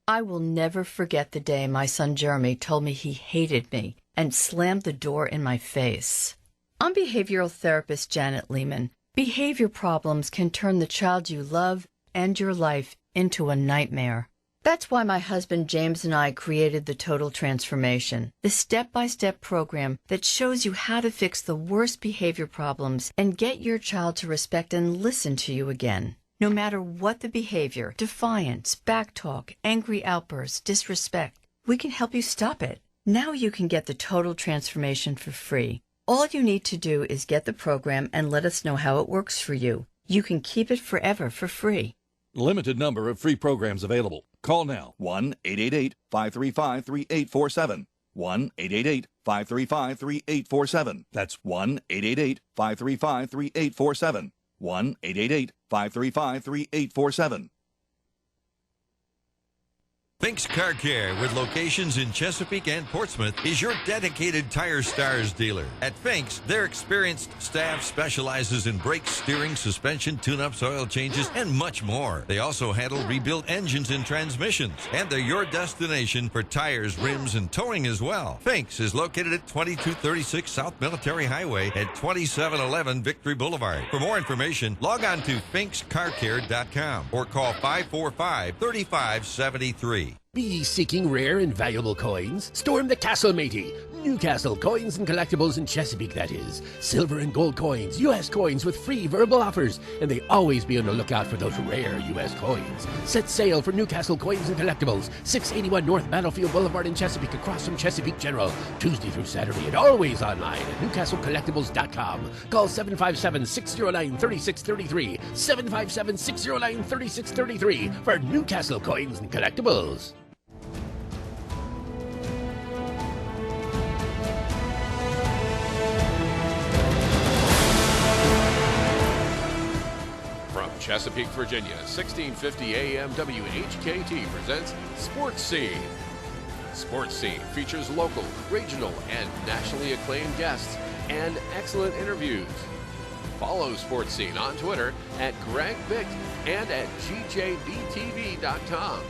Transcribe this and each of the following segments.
I will never forget the day my son Jeremy told me he hated me and slammed the door in my face. I'm behavioral therapist Janet Lehman. Behavior problems can turn the child you love and your life into a nightmare. That's why my husband James and I created the Total Transformation, the step-by-step program that shows you how to fix the worst behavior problems and get your child to respect and listen to you again. No matter what the behavior, defiance, backtalk, angry outbursts, disrespect, we can help you stop it. Now you can get the Total Transformation for free. All you need to do is get the program and let us know how it works for you. You can keep it forever for free. Limited number of free programs available. Call now. 1-888-535-3847. 1-888-535-3847. That's 1-888-535-3847. 1-888-535-3847. Fink's Car Care, with locations in Chesapeake and Portsmouth, is your dedicated Tire Stars dealer. At Fink's, their experienced staff specializes in brakes, steering, suspension, tune-ups, oil changes, and much more. They also handle rebuilt engines and transmissions, and they're your destination for tires, rims, and towing as well. Fink's is located at 2236 South Military Highway at 2711 Victory Boulevard. For more information, log on to finkscarcare.com or call 545-3573. Be seeking rare and valuable coins? Storm the castle, matey. Newcastle Coins and Collectibles in Chesapeake, that is. Silver and gold coins, U.S. coins with free verbal offers, and they always be on the lookout for those rare U.S. coins. Set sail for Newcastle Coins and Collectibles, 681 North Battlefield Boulevard in Chesapeake, across from Chesapeake General, Tuesday through Saturday, and always online at newcastlecollectibles.com. Call 757-609-3633, 757-609-3633 for Newcastle Coins and Collectibles. Chesapeake, Virginia, 1650 AM WHKT presents Sports Scene. Sports Scene features local, regional, and nationally acclaimed guests and excellent interviews. Follow Sports Scene on Twitter at Greg Bick and at gjbtv.com.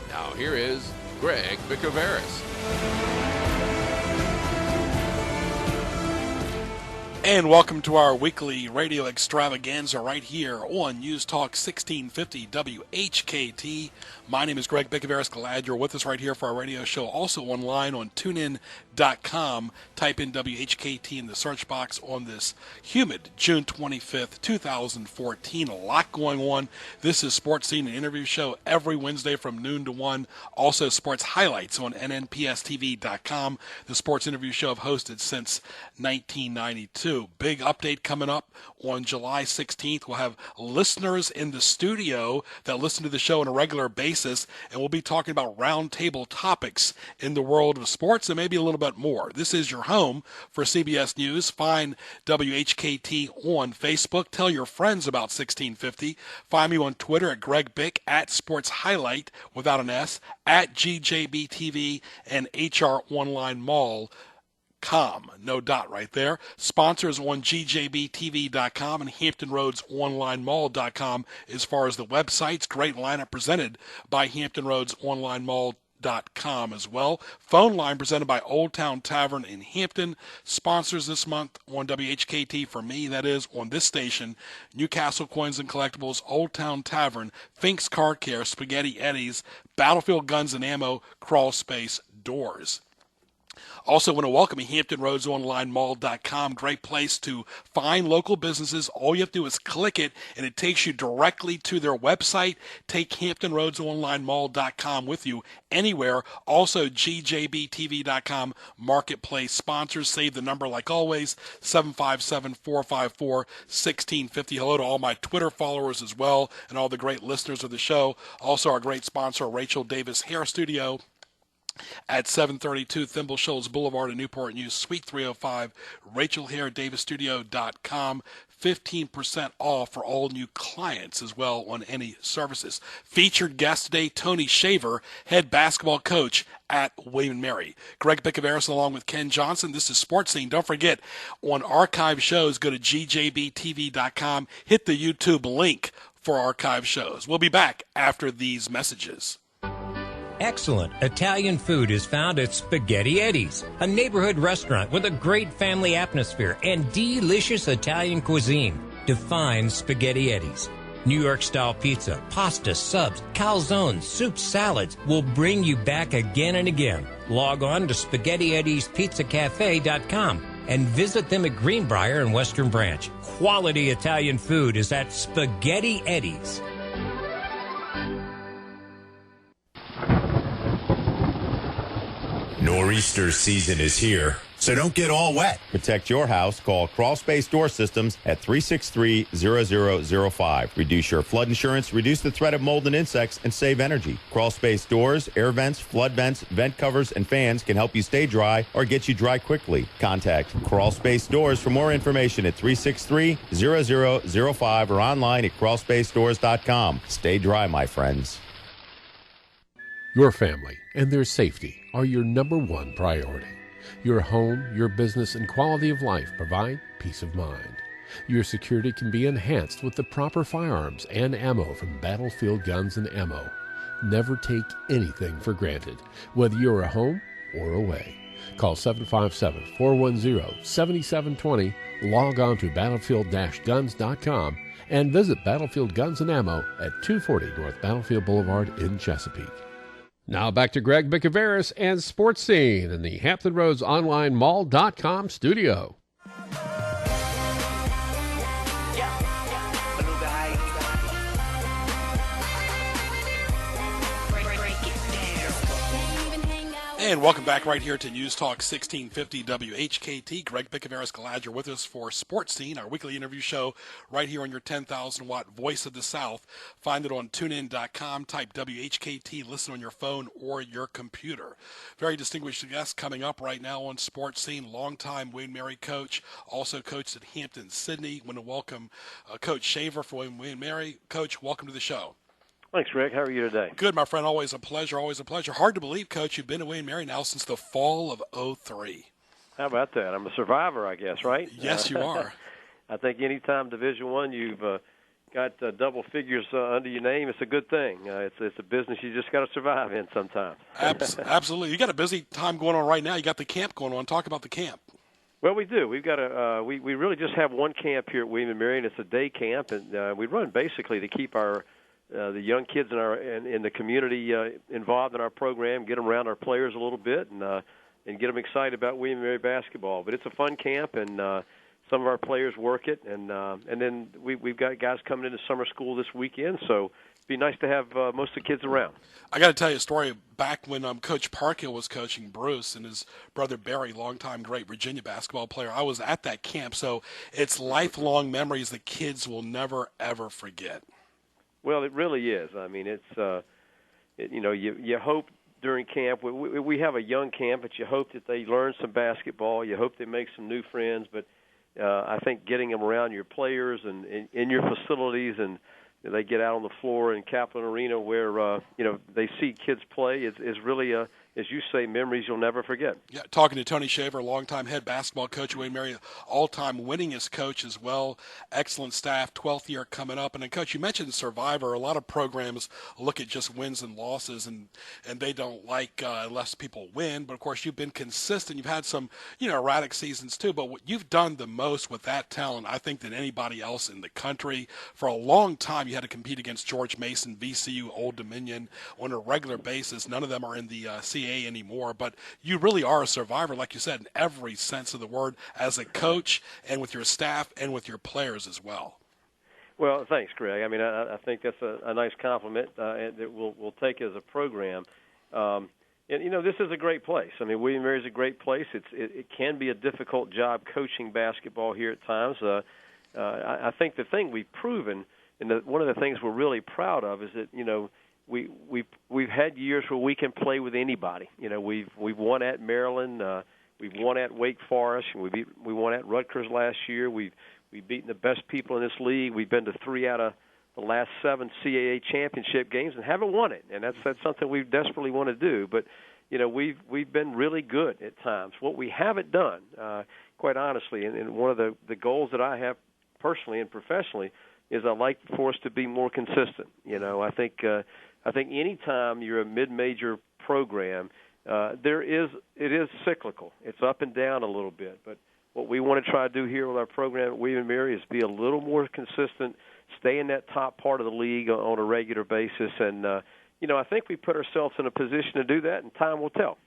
Now here is Greg Bicouvaris. And welcome to our weekly radio extravaganza right here on News Talk 1650 WHKT. My name is Greg Bicouvaris. Glad you're with us right here for our radio show. Also online on tunein.com. Type in WHKT in the search box on this humid June 25th, 2014. A lot going on. This is Sports Scene, an interview show every Wednesday from noon to 1. Also sports highlights on nnpstv.com. The sports interview show I've hosted since 1992. Big update coming up on July 16th. We'll have listeners in the studio that listen to the show on a regular basis, and we'll be talking about roundtable topics in the world of sports and maybe a little bit more. This is your home for CBS News. Find WHKT on Facebook. Tell your friends about 1650. Find me on Twitter at Greg Bick, at Sports Highlight without an S, at GJBTV, and HR Online Mall. No dot right there. Sponsors on gjbtv.com and hamptonroadsonlinemall.com as far as the websites. Great lineup presented by hamptonroadsonlinemall.com as well. Phone line presented by Old Town Tavern in Hampton. Sponsors this month on WHKT for me, that is, on this station, Newcastle Coins and Collectibles, Old Town Tavern, Fink's Car Care, Spaghetti Eddie's, Battlefield Guns and Ammo, Crawl Space Doors. Also want to welcome you, HamptonRoadsOnlineMall.com. Great place to find local businesses. All you have to do is click it, and it takes you directly to their website. Take HamptonRoadsOnlineMall.com with you anywhere. Also, GJBTV.com marketplace sponsors. Save the number like always, 757-454-1650. Hello to all my Twitter followers as well, and all the great listeners of the show. Also, our great sponsor, Rachel Davis Hair Studio, at 732 Thimble Shoals Boulevard in Newport News, Suite 305, RachelHairDavisStudio.com. 15% off for all new clients as well on any services. Featured guest today, Tony Shaver, head basketball coach at William & Mary. Greg Bicouvaris along with Ken Johnson. This is Sports Scene. Don't forget, on archive shows, go to gjbtv.com. Hit the YouTube link for archive shows. We'll be back after these messages. Excellent Italian food is found at Spaghetti Eddie's, a neighborhood restaurant with a great family atmosphere and delicious Italian cuisine. Define Spaghetti Eddie's. New York-style pizza, pasta, subs, calzones, soups, salads will bring you back again and again. Log on to SpaghettiEddiesPizzaCafe.com and visit them at Greenbrier and Western Branch. Quality Italian food is at Spaghetti Eddie's. Nor'easter season is here, so don't get all wet. Protect your house. Call Crawl Space Door Systems at 363-0005. Reduce your flood insurance, reduce the threat of mold and insects, and save energy. Crawl Space Doors, air vents, flood vents, vent covers, and fans can help you stay dry or get you dry quickly. Contact Crawl Space Doors for more information at 363-0005 or online at crawlspacedores.com. Stay dry, my friends. Your family and their safety are your number one priority. Your home, your business, and quality of life provide peace of mind. Your security can be enhanced with the proper firearms and ammo from Battlefield Guns and Ammo. Never take anything for granted, whether you're at home or away. Call 757-410-7720, log on to battlefield-guns.com, and visit Battlefield Guns and Ammo at 240 North Battlefield Boulevard in Chesapeake. Now back to Greg Bicouvaris and Sports Scene in the Hampton Roads Online Mall.com studio. And welcome back right here to News Talk 1650 WHKT. Greg Bicouvaris, glad you're with us for Sports Scene, our weekly interview show right here on your 10,000-watt voice of the South. Find it on tunein.com, type WHKT, listen on your phone or your computer. Very distinguished guest coming up right now on Sports Scene, longtime Wayne Mary coach, also coached at Hampton Sydney. Want to welcome Coach Shaver for Wayne Mary. Coach, welcome to the show. Thanks, Rick. How are you today? Good, my friend. Always a pleasure, always a pleasure. Hard to believe, Coach, you've been at Wayne Mary now since the fall of '03. How about that? I'm a survivor, I guess, right? Yes, you are. I think anytime Division I you've got double figures under your name, it's a good thing. It's a business you just got to survive in sometimes. Absolutely. You got a busy time going on right now. You got the camp going on. Talk about the camp. Well, we do. We've got we really just have one camp here at William & Mary, and it's a day camp, and we run basically to keep our the young kids in the community involved in our program, get them around our players a little bit, and get them excited about William & Mary basketball. But it's a fun camp, and some of our players work it, and then we've got guys coming into summer school this weekend, so it'd be nice to have most of the kids around. I got to tell you a story. Back when Coach Parkhill was coaching Bruce and his brother Barry, longtime great Virginia basketball player, I was at that camp, so it's lifelong memories that kids will never, ever forget. Well, it really is. I mean, it's you hope during camp. We have a young camp, but you hope that they learn some basketball. You hope they make some new friends. But I think getting them around your players and in your facilities, and they get out on the floor in Kaplan Arena where they see kids play is really as you say, memories you'll never forget. Yeah, talking to Tony Shaver, longtime head basketball coach at Wayne Mary, all-time winningest coach as well. Excellent staff, 12th year coming up. And then, Coach, you mentioned Survivor. A lot of programs look at just wins and losses, and they don't like unless people win. But, of course, you've been consistent. You've had some, erratic seasons too. But what you've done the most with that talent, I think, than anybody else in the country. For a long time, you had to compete against George Mason, VCU, Old Dominion on a regular basis. None of them are in the CAA anymore, but you really are a survivor, like you said, in every sense of the word, as a coach and with your staff and with your players as well. Well, thanks, Greg. I mean, I think that's a nice compliment that we'll take as a program. And this is a great place. I mean, William Mary is a great place. It can be a difficult job coaching basketball here at times. I think the thing we've proven, and one of the things we're really proud of, is that We've had years where we can play with anybody. We've won at Maryland, we've won at Wake Forest, and we won at Rutgers last year. We've beaten the best people in this league. We've been to 3 out of the last 7 CAA championship games and haven't won it, and that's something we desperately want to do. But we've been really good at times. What we haven't done, quite honestly, and one of the goals that I have personally and professionally is I'd like for us to be more consistent. I think any time you're a mid-major program, it is cyclical. It's up and down a little bit. But what we want to try to do here with our program at William & Mary is be a little more consistent, stay in that top part of the league on a regular basis, and I think we put ourselves in a position to do that, and time will tell.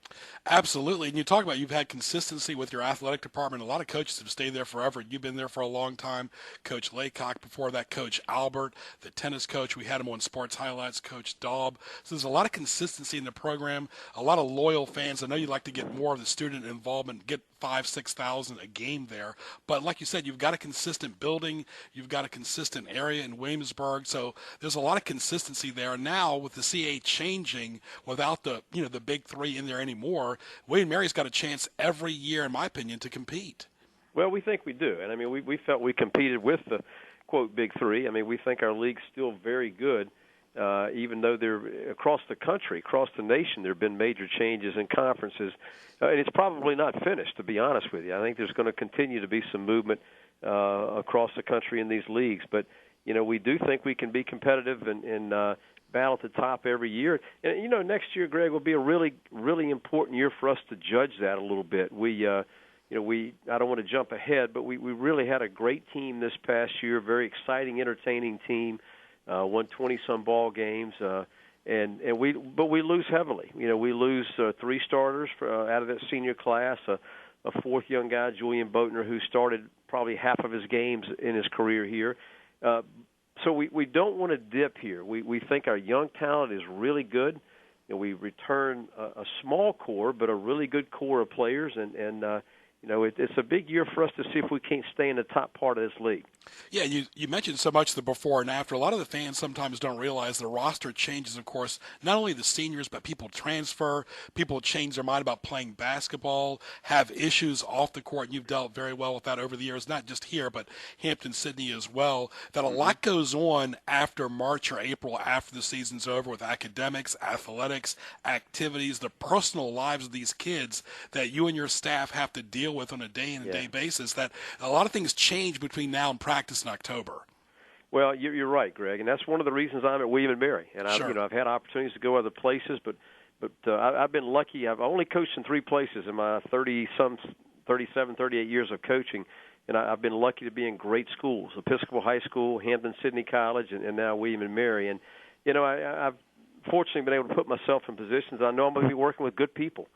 Absolutely. And you talk about you've had consistency with your athletic department. A lot of coaches have stayed there forever. You've been there for a long time. Coach Laycock, before that, Coach Albert, the tennis coach. We had him on Sports Highlights, Coach Daub. So there's a lot of consistency in the program, a lot of loyal fans. I know you'd like to get more of the student involvement, get 5,000, 6,000 a game there. But like you said, you've got a consistent building. You've got a consistent area in Williamsburg. So there's a lot of consistency there. Now with the CA changing, without the big three in there anymore, William & Mary's got a chance every year, in my opinion, to compete. Well, we think we do. And, I mean, we felt we competed with the, quote, big three. I mean, we think our league's still very good, even though they're across the country, across the nation, there have been major changes in conferences. And it's probably not finished, to be honest with you. I think there's going to continue to be some movement across the country in these leagues. But, we do think we can be competitive and battle at the top every year. And, next year, Greg, will be a really, really important year for us to judge that a little bit. I don't want to jump ahead, but we really had a great team this past year, very exciting, entertaining team, won 20-some ball games, but we lose heavily. We lose 3 starters out of that senior class, a 4th young guy, Julian Boatner, who started probably half of his games in his career here. So we don't want to dip here. We think our young talent is really good. We return a small core, but a really good core of players, and it's a big year for us to see if we can't stay in the top part of this league. Yeah, you mentioned so much the before and after. A lot of the fans sometimes don't realize the roster changes, of course. Not only the seniors, but people transfer, people change their mind about playing basketball, have issues off the court, and you've dealt very well with that over the years, not just here, but Hampton-Sydney as well, that a lot goes on after March or April, after the season's over, with academics, athletics, activities, the personal lives of these kids that you and your staff have to deal with on a day-in-and-day basis, that a lot of things change between now and practice in October. Well, you're right, Greg, and that's one of the reasons I'm at William & Mary. And I've had opportunities to go other places, but I've been lucky. I've only coached in 3 places in my 37, 38 years of coaching, and I've been lucky to be in great schools: Episcopal High School, Hampton-Sydney College, and now William & Mary. And I've fortunately been able to put myself in positions I know I'm going to be working with good people,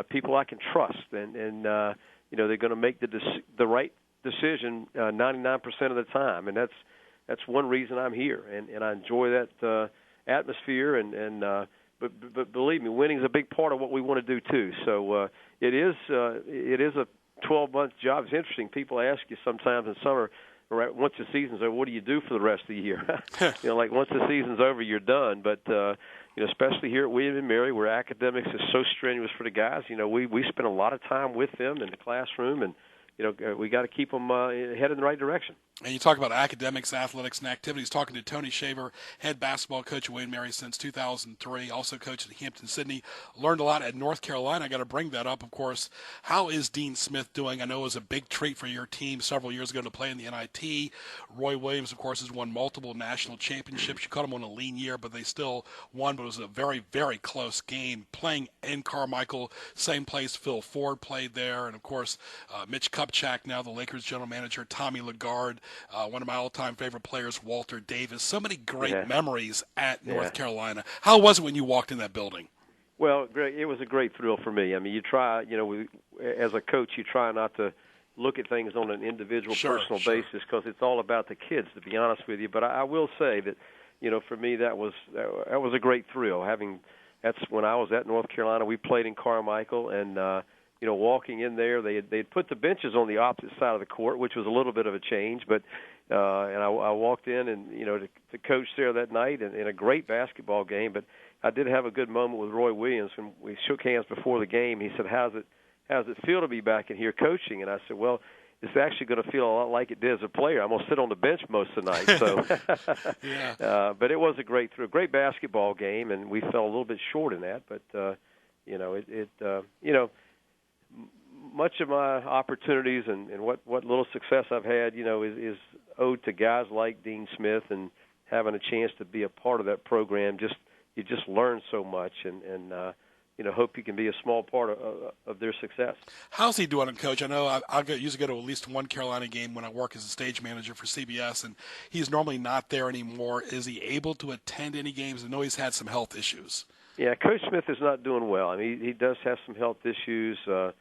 people I can trust, and they're going to make the right decision 99% of the time, and that's one reason I'm here, and I enjoy that atmosphere, but believe me, winning is a big part of what we want to do too. So it is a 12-month job. It's interesting. People ask you sometimes in summer, once the season's over, what do you do for the rest of the year? Like once the season's over, you're done. But especially here at William & Mary, where academics is so strenuous for the guys, we spend a lot of time with them in the classroom, and we got to keep them headed in the right direction. And you talk about academics, athletics, and activities. Talking to Tony Shaver, head basketball coach at William & Mary since 2003, also coached at Hampton-Sydney. Learned a lot at North Carolina. I got to bring that up, of course. How is Dean Smith doing? I know it was a big treat for your team several years ago to play in the NIT. Roy Williams, of course, has won multiple national championships. You caught him on a lean year, but they still won. But it was a very, very close game. Playing in Carmichael, same place Phil Ford played there. And, of course, Mitch Kupchak, now the Lakers general manager, Tommy Lagarde, one of my all-time favorite players, Walter Davis. So many great memories at North Carolina. How was it when you walked in that building? Well, Greg, it was a great thrill for me. I mean, you try, as a coach, you try not to look at things on an individual, personal basis, because it's all about the kids, to be honest with you. But I will say that, for me, that was a great thrill. That's when I was at North Carolina. We played in Carmichael, and walking in there, they'd put the benches on the opposite side of the court, which was a little bit of a change. But and I walked in and to coach there that night in a great basketball game. But I did have a good moment with Roy Williams when we shook hands before the game. He said, "How's it feel to be back in here coaching?" And I said, "Well, it's actually going to feel a lot like it did as a player. I'm going to sit on the bench most of the night." So, but it was a great basketball game, and we fell a little bit short in that. But much of my opportunities and what little success I've had, is owed to guys like Dean Smith, and having a chance to be a part of that program. You just learn so much, and hope he can be a small part of their success. How's he doing, Coach? I know I usually go to at least one Carolina game when I work as a stage manager for CBS, and he's normally not there anymore. Is he able to attend any games? I know he's had some health issues. Yeah, Coach Smith is not doing well. I mean, he does have some health issues that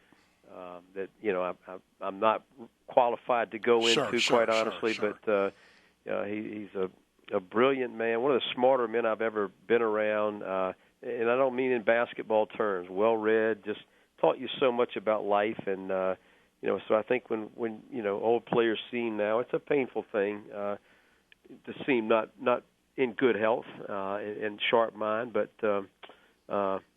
I'm not qualified to go into, quite honestly. Sure. But he's a brilliant man, one of the smarter men I've ever been around. And I don't mean in basketball terms. Well-read, just taught you so much about life, and so I think when old players see him now, it's a painful thing to see him not in good health and sharp mind, but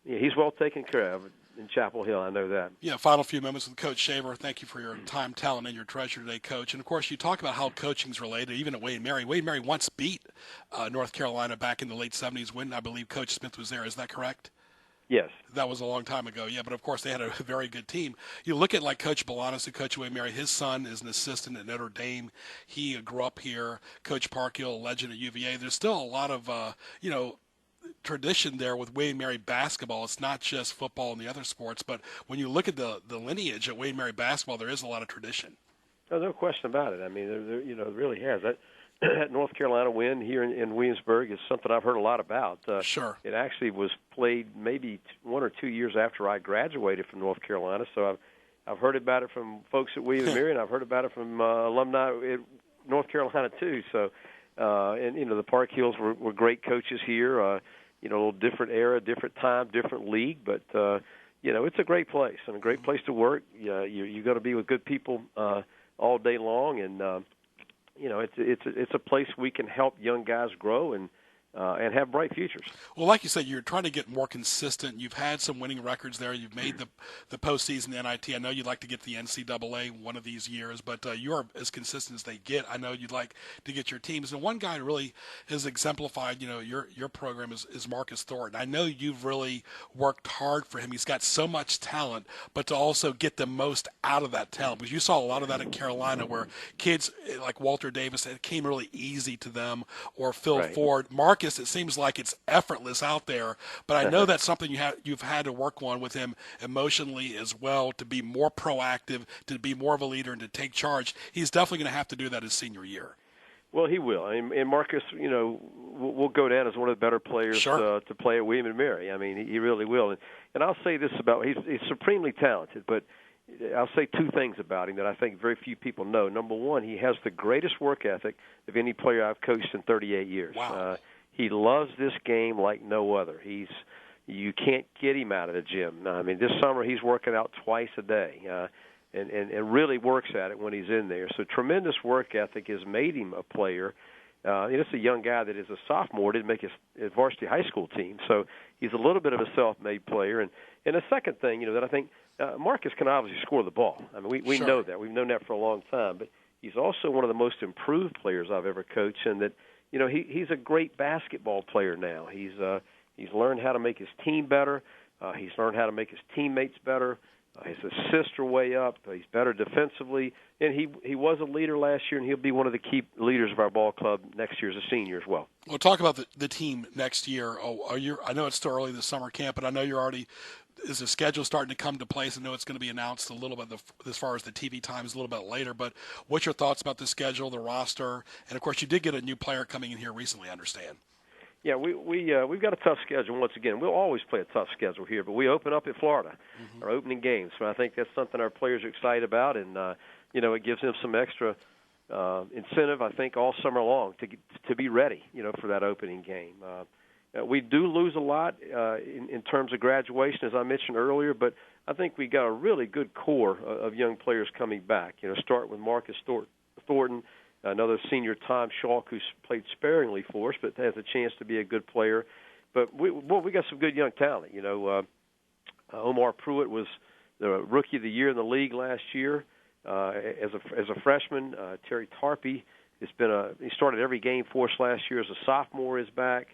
he's well taken care of in Chapel Hill. I know that. Yeah, final few moments with Coach Shaver. Thank you for your time, talent, and your treasure today, Coach. And, of course, you talk about how coaching's related, even at Wade and Mary. Wade and Mary once beat North Carolina back in the late 70s when I believe Coach Smith was there. Is that correct? Yes. That was a long time ago, yeah, but of course they had a very good team. You look at like Coach Bolanos, who coached Wade and Mary. His son is an assistant at Notre Dame. He grew up here. Coach Parkhill, a legend at UVA. There's still a lot of, tradition there with Wade and Mary basketball. It's not just football and the other sports, but when you look at the lineage at Wade and Mary basketball, there is a lot of tradition. No question about it. I mean, there really has. That North Carolina win here in Williamsburg is something I've heard a lot about. Sure. It actually was played maybe 1 or 2 years after I graduated from North Carolina, so I've heard about it from folks at William and Mary, and I've heard about it from alumni at North Carolina too. So, the Park Hills were great coaches here. A little different era, different time, different league, but it's a great place and a great place to work. You're going to be with good people all day long, and it's a place we can help young guys grow and have bright futures. Well, like you said, you're trying to get more consistent. You've had some winning records there. You've made the postseason, the NIT. I know you'd like to get the NCAA one of these years, but you're as consistent as they get. I know you'd like to get your teams. And one guy who really has exemplified, your program is Marcus Thornton. I know you've really worked hard for him. He's got so much talent, but to also get the most out of that talent. Because you saw a lot of that at Carolina where kids like Walter Davis, it came really easy to them, or Phil Ford. Marcus, it seems like it's effortless out there, but I know that's something you've had to work on with him emotionally as well, to be more proactive, to be more of a leader, and to take charge. He's definitely going to have to do that his senior year. Well, he will. And Marcus, will go down as one of the better players to play at William and Mary. I mean, he really will. And I'll say this about he's supremely talented, but I'll say two things about him that I think very few people know. Number one, he has the greatest work ethic of any player I've coached in 38 years. Wow. He loves this game like no other. You can't get him out of the gym. I mean, this summer he's working out twice a day, and really works at it when he's in there. So tremendous work ethic has made him a player. It's a young guy that is a sophomore, didn't make his varsity high school team. So he's a little bit of a self-made player. And the second thing, that I think Marcus can obviously score the ball. I mean, we know that. We've known that for a long time. But he's also one of the most improved players I've ever coached, and that he's a great basketball player now. He's learned how to make his team better. He's learned how to make his teammates better. His assists are way up. He's better defensively. And he was a leader last year, and he'll be one of the key leaders of our ball club next year as a senior as well. Well, talk about the team next year. I know it's still early this summer camp, but I know you're already – is the schedule starting to come to place? I know it's going to be announced a little bit as far as the TV times a little bit later, but what's your thoughts about the schedule, the roster? And, of course, you did get a new player coming in here recently, I understand. Yeah, we've got a tough schedule once again. We'll always play a tough schedule here, but we open up at Florida, our opening game. So I think that's something our players are excited about, and it gives them some extra incentive, I think, all summer long to be ready, for that opening game. We do lose a lot in terms of graduation, as I mentioned earlier, but I think we got a really good core of young players coming back. Start with Marcus Thornton. Another senior, Tom Schalk, who's played sparingly for us, but has a chance to be a good player. But we got some good young talent. Omar Pruitt was the Rookie of the Year in the league last year as a freshman. Terry Tarpey he started every game for us last year as a sophomore, is back.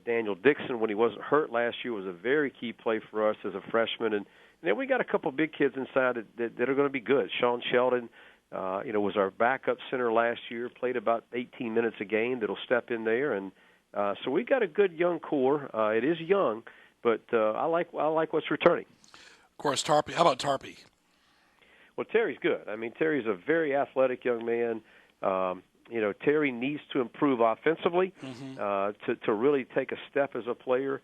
Daniel Dixon, when he wasn't hurt last year, was a very key play for us as a freshman. And then we got a couple of big kids inside that are going to be good. Sean Sheldon, was our backup center last year, played about 18 minutes a game that'll step in there. And so we got a good young core. It is young, but I like what's returning. Of course, Tarpey. How about Tarpey? Well, Terry's good. I mean, Terry's a very athletic young man. Terry needs to improve offensively to really take a step as a player.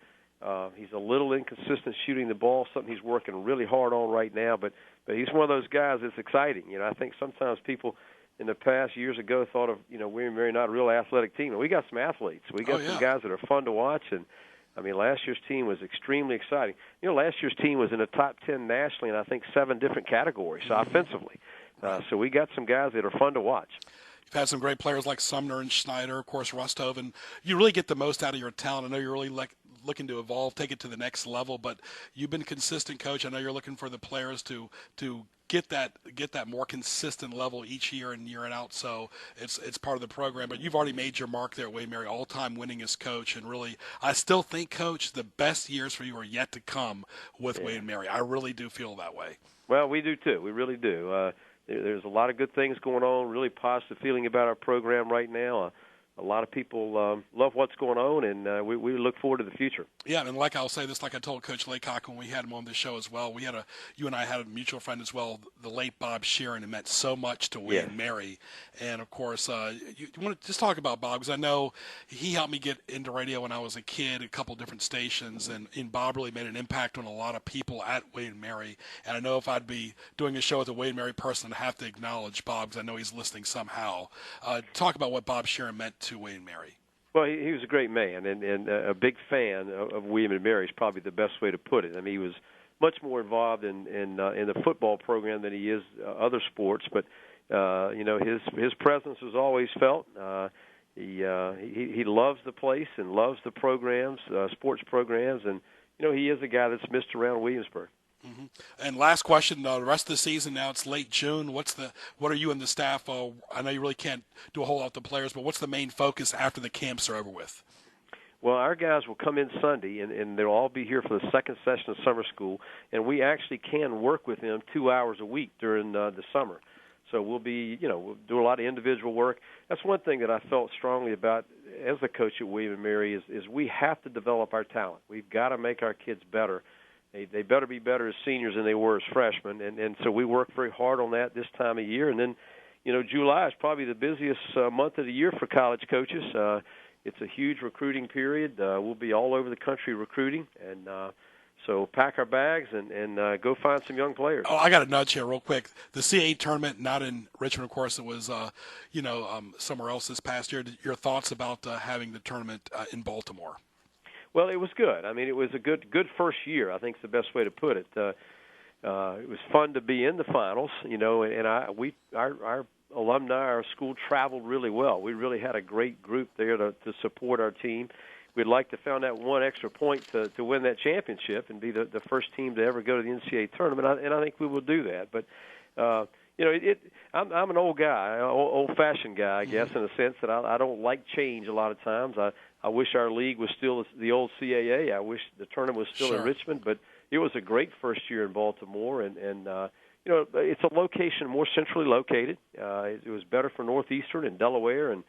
He's a little inconsistent shooting the ball, something he's working really hard on right now. But he's one of those guys that's exciting. I think sometimes people in the past, years ago, thought of, William & Mary not a real athletic team. And we got some athletes. We got some guys that are fun to watch. And, I mean, last year's team was extremely exciting. Last year's team was in the top 10 nationally in, I think, 7 different categories offensively. So we got some guys that are fun to watch. You've had some great players like Sumner and Schneider, of course, Rustov, and you really get the most out of your talent. I know you're really looking to evolve, take it to the next level, but you've been consistent, Coach. I know you're looking for the players to get that more consistent level each year and year and out. So it's part of the program. But you've already made your mark there at Wayne Mary, all-time winningest coach, and really, I still think, Coach, the best years for you are yet to come with Wayne Mary. I really do feel that way. Well, we do too. We really do. There's a lot of good things going on. Really positive feeling about our program right now. A lot of people love what's going on, and we look forward to the future. Yeah, and like I'll say this, like I told Coach Laycock when we had him on the show as well, you and I had a mutual friend as well, the late Bob Sheeran, who meant so much to Wayne Mary. And, of course, you want to just talk about Bob, because I know he helped me get into radio when I was a kid, a couple different stations, and Bob really made an impact on a lot of people at Wayne Mary. And I know if I'd be doing a show with a Wayne Mary person, I'd have to acknowledge Bob, because I know he's listening somehow. Talk about what Bob Sheeran meant to Wayne Mary. Well, he was a great man and a big fan of William & Mary is probably the best way to put it. I mean, he was much more involved in the football program than he is other sports, but his presence was always felt. He loves the place and loves the programs, sports programs, and he is a guy that's missed around Williamsburg. Mm-hmm. And last question, the rest of the season, now it's late June. What are you and the staff, I know you really can't do a whole lot with the players, but what's the main focus after the camps are over with? Well, our guys will come in Sunday, and they'll all be here for the second session of summer school, and we actually can work with them 2 hours a week during the summer. So we'll be, we'll do a lot of individual work. That's one thing that I felt strongly about as a coach at William & Mary is we have to develop our talent. We've got to make our kids better. They better be better as seniors than they were as freshmen, and so we work very hard on that this time of year. And then, July is probably the busiest month of the year for college coaches. It's a huge recruiting period. We'll be all over the country recruiting, and so pack our bags and go find some young players. Oh, I got a nudge here real quick. The CAA tournament, not in Richmond, of course, it was somewhere else this past year. Your thoughts about having the tournament in Baltimore? Well, it was good. I mean, it was a good first year, I think is the best way to put it. It was fun to be in the finals, and our alumni, our school traveled really well. We really had a great group there to support our team. We'd like to found that one extra point to win that championship and be the first team to ever go to the NCAA tournament, and I think we will do that. But I'm an old guy, old-fashioned guy, I guess, in a sense that I don't like change a lot of times. I wish our league was still the old CAA. I wish the tournament was still in Richmond, but it was a great first year in Baltimore, and it's a location more centrally located. It was better for Northeastern and Delaware and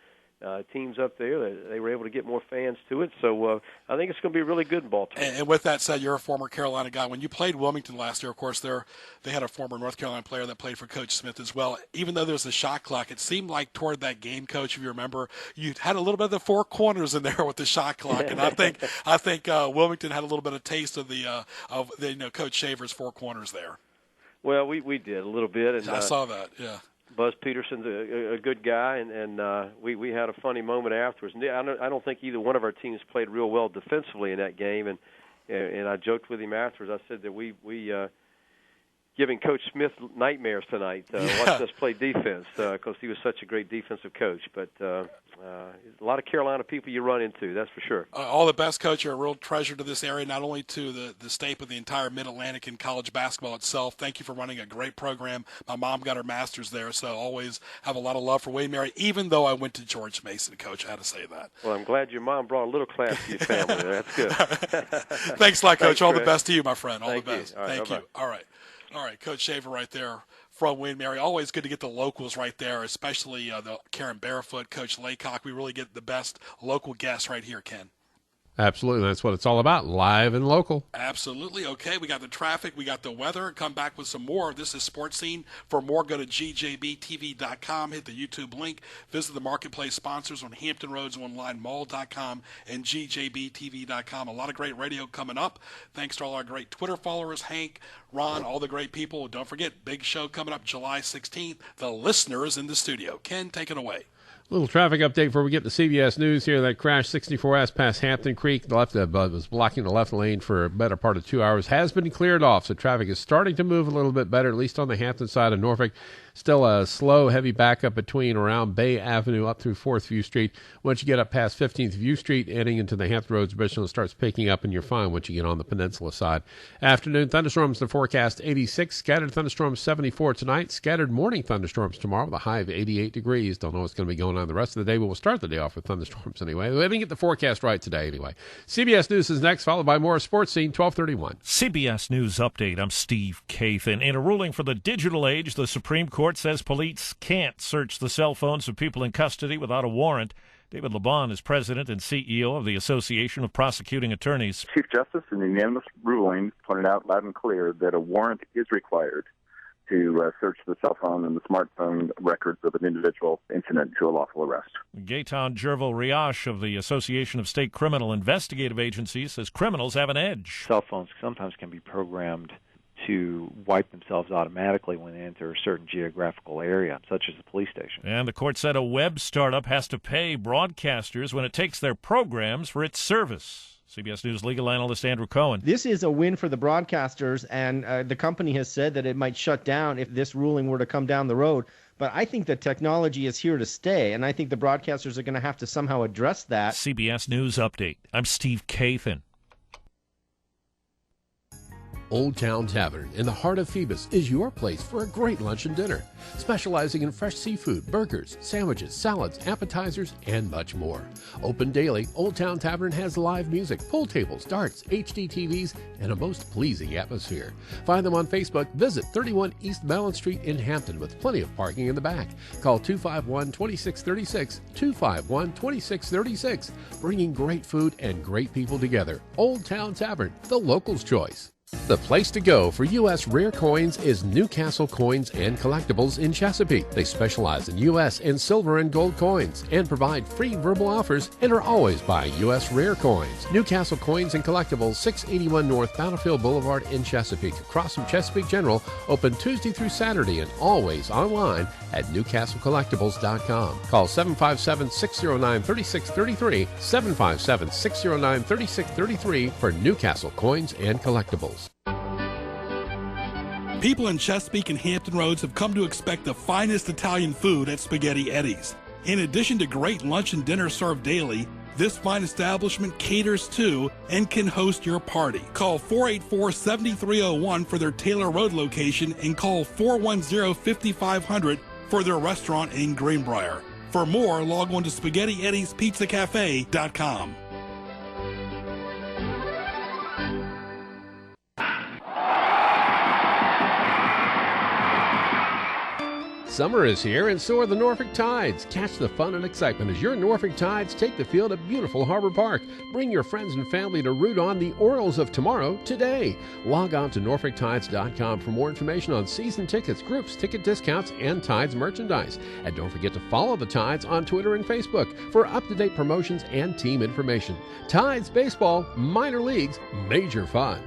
teams up there. They were able to get more fans to it, so I think it's going to be really good in Baltimore. And with that said, you're a former Carolina guy. When you played Wilmington last year, of course, they had a former North Carolina player that played for Coach Smith as well. Even though there was a shot clock, it seemed like toward that game, Coach, if you remember, you had a little bit of the four corners in there with the shot clock, and I think Wilmington had a little bit of taste of the Coach Shaver's four corners there. Well, we did a little bit, and I saw that. Yeah. Buzz Peterson's a good guy, and we had a funny moment afterwards. I don't think either one of our teams played real well defensively in that game, and I joked with him afterwards. I said that we giving Coach Smith nightmares tonight. Watch us play defense because he was such a great defensive coach. But a lot of Carolina people you run into, that's for sure. All the best, Coach. You're a real treasure to this area, not only to the state, but the entire Mid-Atlantic and college basketball itself. Thank you for running a great program. My mom got her master's there, so always have a lot of love for Wayne Mary, even though I went to George Mason, Coach. I had to say that. Well, I'm glad your mom brought a little class to your family there. That's good. Thanks a lot, Coach. All the best to you, my friend. All Thank the best. You. All right, Thank bye-bye. you. All right, Coach Shaver right there from Wayne Mary. Always good to get the locals right there, especially the Karen Barefoot, Coach Laycock. We really get the best local guests right here, Ken. Absolutely. That's what it's all about, live and local. Absolutely. Okay, we got the traffic, we got the weather. Come back with some more. This is Sports Scene. For more, go to gjbtv.com, hit the YouTube link, visit the marketplace sponsors on Hampton Roads Online Mall.com and gjbtv.com. A lot of great radio coming up. Thanks to all our great Twitter followers, Hank, Ron, all the great people. Don't forget, big show coming up July 16th. The listeners in the studio. Ken, take it away. Little traffic update before we get to CBS News here. That crash 64S past Hampton Creek. The left was blocking the left lane for a better part of 2 hours. Has been cleared off, so traffic is starting to move a little bit better, at least on the Hampton side of Norfolk. Still a slow, heavy backup between around Bay Avenue up through 4th View Street. Once you get up past 15th View Street, heading into the Hampton Roads Bridge, it starts picking up, and you're fine once you get on the peninsula side. Afternoon thunderstorms, the forecast 86. Scattered thunderstorms 74 tonight. Scattered morning thunderstorms tomorrow with a high of 88 degrees. Don't know what's going to be going on the rest of the day, but we'll start the day off with thunderstorms anyway. We didn't get the forecast right today anyway. CBS News is next, followed by more Sports Scene, 1231. CBS News Update. I'm Steve Kathan. In a ruling for the digital age, the Supreme Court says police can't search the cell phones of people in custody without a warrant. David LeBon is president and CEO of the Association of Prosecuting Attorneys. Chief Justice, in the unanimous ruling, pointed out loud and clear that a warrant is required to search the cell phone and the smartphone records of an individual incident to a lawful arrest. Gaetan Gervil-Riache of the Association of State Criminal Investigative Agencies says criminals have an edge. Cell phones sometimes can be programmed to wipe themselves automatically when they enter a certain geographical area, such as the police station. And the court said a web startup has to pay broadcasters when it takes their programs for its service. CBS News legal analyst Andrew Cohen. This is a win for the broadcasters, and the company has said that it might shut down if this ruling were to come down the road. But I think that technology is here to stay, and I think the broadcasters are going to have to somehow address that. CBS News Update. I'm Steve Kathan. Old Town Tavern in the heart of Phoebus is your place for a great lunch and dinner, specializing in fresh seafood, burgers, sandwiches, salads, appetizers, and much more. Open daily, Old Town Tavern has live music, pool tables, darts, HD TVs, and a most pleasing atmosphere. Find them on Facebook. Visit 31 East Mellon Street in Hampton with plenty of parking in the back. Call 251-2636, 251-2636, bringing great food and great people together. Old Town Tavern, the locals' choice. The place to go for U.S. rare coins is Newcastle Coins and Collectibles in Chesapeake. They specialize in U.S. and silver and gold coins and provide free verbal offers and are always buying U.S. rare coins. Newcastle Coins and Collectibles, 681 North Battlefield Boulevard in Chesapeake, across from Chesapeake General, open Tuesday through Saturday and always online at newcastlecollectibles.com. Call 757-609-3633, 757-609-3633 for Newcastle Coins and Collectibles. People in Chesapeake and Hampton Roads have come to expect the finest Italian food at Spaghetti Eddie's. In addition to great lunch and dinner served daily, this fine establishment caters to and can host your party. Call 484-7301 for their Taylor Road location and call 410-5500 for their restaurant in Greenbrier. For more, log on to SpaghettiEddiesPizzaCafe.com. Summer is here, and so are the Norfolk Tides. Catch the fun and excitement as your Norfolk Tides take the field at beautiful Harbor Park. Bring your friends and family to root on the Orioles of tomorrow today. Log on to NorfolkTides.com for more information on season tickets, groups, ticket discounts, and Tides merchandise. And don't forget to follow the Tides on Twitter and Facebook for up-to-date promotions and team information. Tides Baseball, minor leagues, major fun.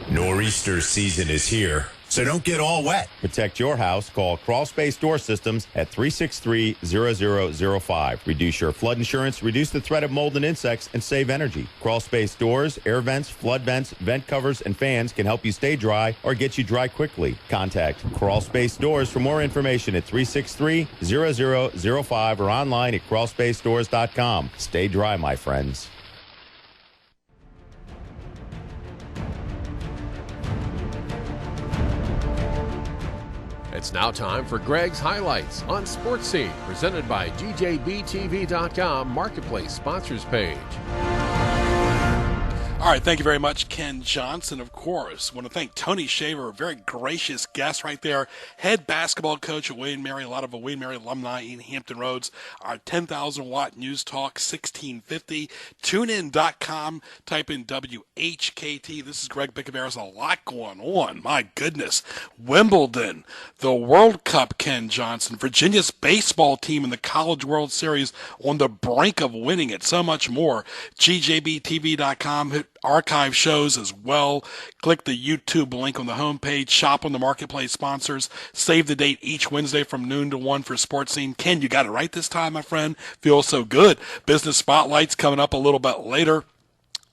Nor'easter season is here, so don't get all wet. Protect your house. Call Crawl Space Door Systems at 363-0005. Reduce your flood insurance, reduce the threat of mold and insects, and save energy. Crawl Space Doors, air vents, flood vents, vent covers, and fans can help you stay dry or get you dry quickly. Contact Crawl Space Doors for more information at 363-0005 or online at crawlspacedores.com. Stay dry, my friends. It's now time for Greg's Highlights on Sports Scene, presented by DJBTV.com Marketplace Sponsors page. All right, thank you very much, Ken Johnson. Of course, want to thank Tony Shaver, a very gracious guest right there, head basketball coach at Wayne Mary, a lot of Wayne Mary alumni in Hampton Roads. Our 10,000-watt News Talk 1650. TuneIn.com, type in WHKT. This is Greg Bicouvaris. A lot going on. My goodness. Wimbledon, the World Cup, Ken Johnson, Virginia's baseball team in the College World Series on the brink of winning it. So much more. GJBTV.com. Archive shows as well. Click the YouTube link on the homepage. Shop on the Marketplace sponsors. Save the date each Wednesday from noon to 1 for Sports Scene. Ken, you got it right this time, my friend. Feels so good. Business Spotlight's coming up a little bit later.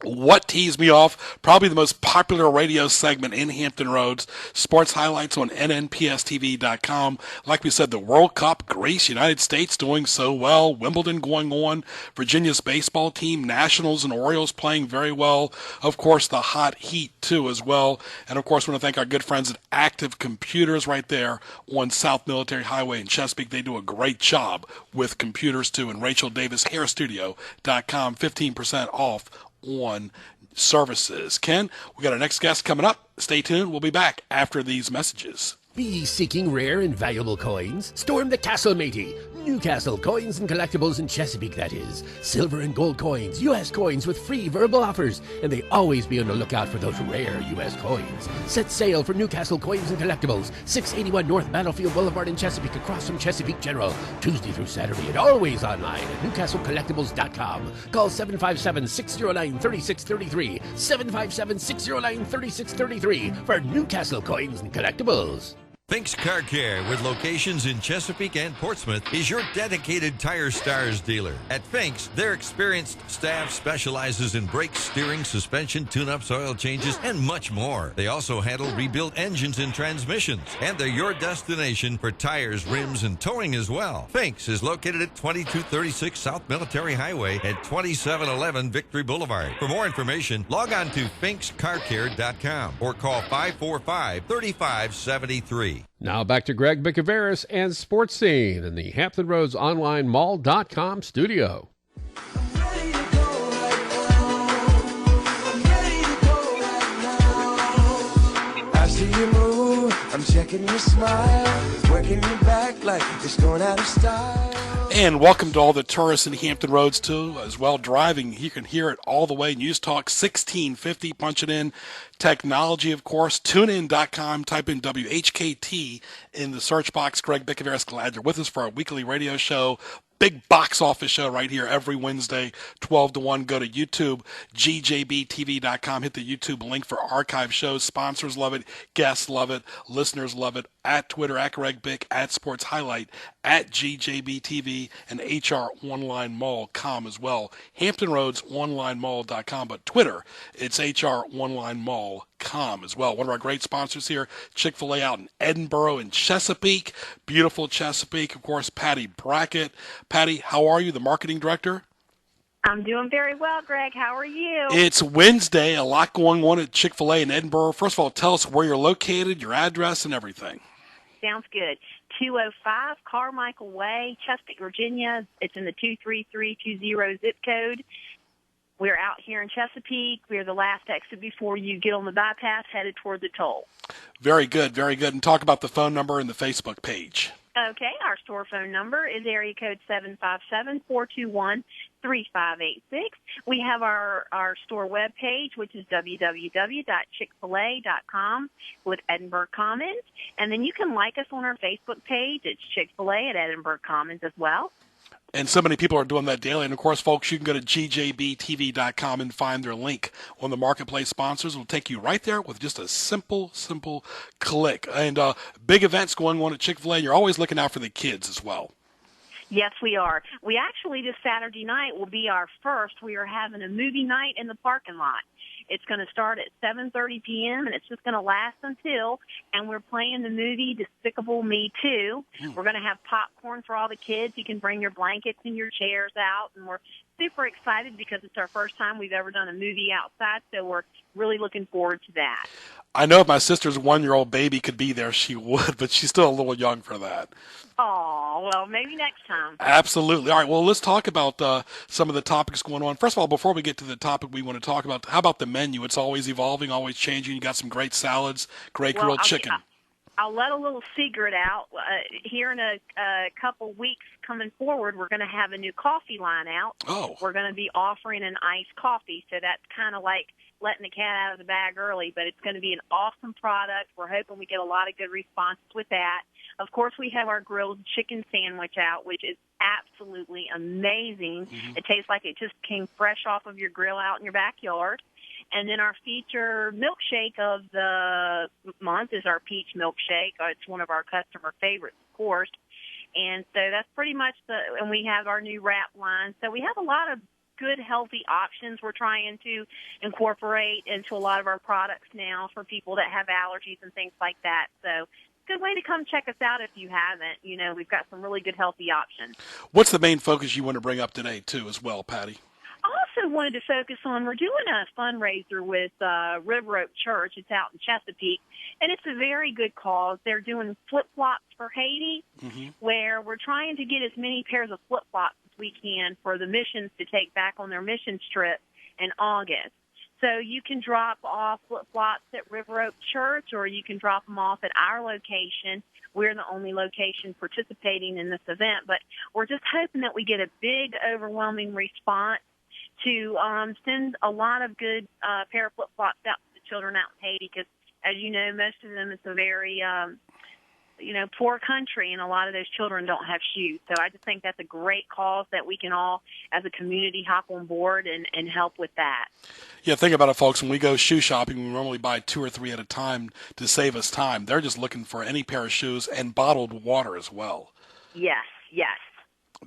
What teased me off? Probably the most popular radio segment in Hampton Roads. Sports highlights on nnpstv.com. Like we said, the World Cup, Greece, United States doing so well. Wimbledon going on. Virginia's baseball team, Nationals and Orioles playing very well. Of course, the hot heat, too, as well. And, of course, I want to thank our good friends at Active Computers right there on South Military Highway in Chesapeake. They do a great job with computers, too. And RachelDavisHairStudio.com, 15% off on services. Ken, we got our next guest coming up. Stay tuned. We'll be back after these messages. Be ye seeking rare and valuable coins? Storm the castle, matey. Newcastle Coins and Collectibles in Chesapeake, that is. Silver and gold coins, U.S. coins with free verbal offers, and they always be on the lookout for those rare U.S. coins. Set sail for Newcastle Coins and Collectibles, 681 North Battlefield Boulevard in Chesapeake, across from Chesapeake General, Tuesday through Saturday, and always online at NewcastleCollectibles.com. Call 757-609-3633, 757-609-3633 for Newcastle Coins and Collectibles. Fink's Car Care, with locations in Chesapeake and Portsmouth, is your dedicated Tire Stars dealer. At Fink's, their experienced staff specializes in brakes, steering, suspension, tune-ups, oil changes, and much more. They also handle rebuilt engines and transmissions, and they're your destination for tires, rims, and towing as well. Fink's is located at 2236 South Military Highway at 2711 Victory Boulevard. For more information, log on to finkscarcare.com or call 545-3573. Now back to Greg Bicouvaris and Sports Scene in the Hampton Roads Online Mall.com studio. I see you move, I'm checking your smile, working your back like it's going out of style. And welcome to all the tourists in Hampton Roads, too, as well. Driving, you can hear it all the way. News Talk 1650, punch it in. Technology, of course. TuneIn.com, type in WHKT in the search box. Greg Bicouvaris, glad you're with us for our weekly radio show. Big box office show right here every Wednesday, 12 to 1. Go to YouTube, GJBTV.com. Hit the YouTube link for archive shows. Sponsors love it. Guests love it. Listeners love it. At Twitter, at Greg Bick, at Sports Highlight, at GJBTV, and HROnlineMall.com as well. Hampton Roads, OnlineMall.com, but Twitter, it's HROnlineMall.com as well. One of our great sponsors here, Chick-fil-A out in Edinburgh and Chesapeake. Beautiful Chesapeake. Of course, Patty Brackett. Patty, how are you, the marketing director? I'm doing very well, Greg. How are you? It's Wednesday. A lot going on at Chick-fil-A in Edinburgh. First of all, tell us where you're located, your address, and everything. Sounds good. 205 Carmichael Way, Chesapeake, Virginia. It's in the 23320 zip code. We're out here in Chesapeake. We're the last exit before you get on the bypass headed toward the toll. Very good, very good. And talk about the phone number and the Facebook page. Okay, our store phone number is area code 757-421-3586. We have our store webpage, which is www.chickfila.com with Edinburgh Commons. And then you can like us on our Facebook page. It's Chick-fil-A at Edinburgh Commons as well. And so many people are doing that daily. And, of course, folks, you can go to gjbtv.com and find their link on the Marketplace sponsors. It will take you right there with just a simple click. And big events going on at Chick-fil-A. You're always looking out for the kids as well. Yes, we are. We actually, this Saturday night will be our first. We are having a movie night in the parking lot. It's going to start at 7:30 p.m., and it's just going to last until, and we're playing the movie Despicable Me 2. We're going to have popcorn for all the kids. You can bring your blankets and your chairs out, and we're super excited because it's our first time we've ever done a movie outside, so we're really looking forward to that. I know if my sister's 1-year-old baby could be there, she would, but she's still a little young for that. Oh, well, maybe next time. Absolutely. All right, well, let's talk about some of the topics going on. First of all, before we get to the topic we want to talk about, how about the menu? It's always evolving, always changing. You got some great salads, great grilled chicken. I'll let a little secret out. Here in a couple weeks coming forward, we're going to have a new coffee line out. Oh. We're going to be offering an iced coffee, so that's kind of like letting the cat out of the bag early, but it's going to be an awesome product. We're hoping we get a lot of good responses with that. Of course, we have our grilled chicken sandwich out, which is absolutely amazing. It tastes like it just came fresh off of your grill out in your backyard. And then our feature milkshake of the month is our peach milkshake. It's one of our customer favorites, of course. And so that's pretty much and we have our new wrap line. So we have a lot of good, healthy options we're trying to incorporate into a lot of our products now for people that have allergies and things like that. So good way to come check us out if you haven't. You know, we've got some really good, healthy options. What's the main focus you want to bring up today, too, as well, Patty? I also wanted to focus on, we're doing a fundraiser with River Oak Church. It's out in Chesapeake, and it's a very good cause. They're doing flip-flops for Haiti, where we're trying to get as many pairs of flip-flops as we can for the missions to take back on their mission trip in August. So you can drop off flip-flops at River Oak Church, or you can drop them off at our location. We're the only location participating in this event, but we're just hoping that we get a big, overwhelming response to send a lot of good pair of flip-flops out to the children out in Haiti, because, as you know, most of them, it's a very, poor country, and a lot of those children don't have shoes. So I just think that's a great cause that we can all, as a community, hop on board and help with that. Yeah, think about it, folks. When we go shoe shopping, we normally buy 2 or 3 at a time to save us time. They're just looking for any pair of shoes and bottled water as well. Yes.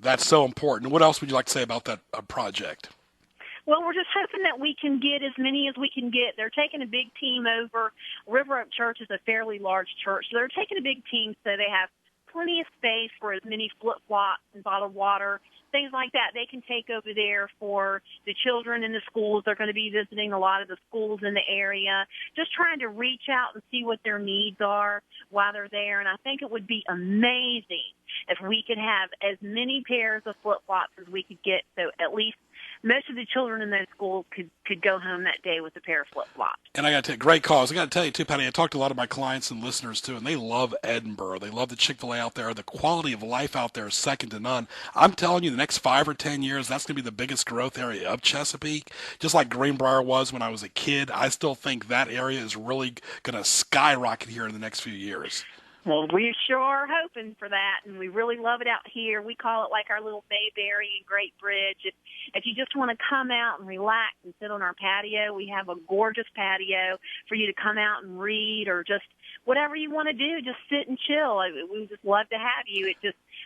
That's so important. What else would you like to say about that project? Well, we're just hoping that we can get as many as we can get. They're taking a big team over. River Oak Church is a fairly large church, so they're taking a big team so they have plenty of space for as many flip-flops and bottled water, things like that. They can take over there for the children in the schools. They're going to be visiting a lot of the schools in the area, just trying to reach out and see what their needs are while they're there. And I think it would be amazing if we could have as many pairs of flip-flops as we could get, so at least most of the children in those schools could go home that day with a pair of flip-flops. And I got to tell you, great cause. I got to tell you, too, Patty, I talked to a lot of my clients and listeners, too, and they love Edinburgh. They love the Chick-fil-A out there. The quality of life out there is second to none. I'm telling you, the next 5 or 10 years, that's going to be the biggest growth area of Chesapeake. Just like Greenbrier was when I was a kid, I still think that area is really going to skyrocket here in the next few years. Well, we sure are hoping for that, and we really love it out here. We call it like our little Bayberry and Great Bridge. If you just want to come out and relax and sit on our patio, we have a gorgeous patio for you to come out and read, or just whatever you want to do, just sit and chill. We just love to have you.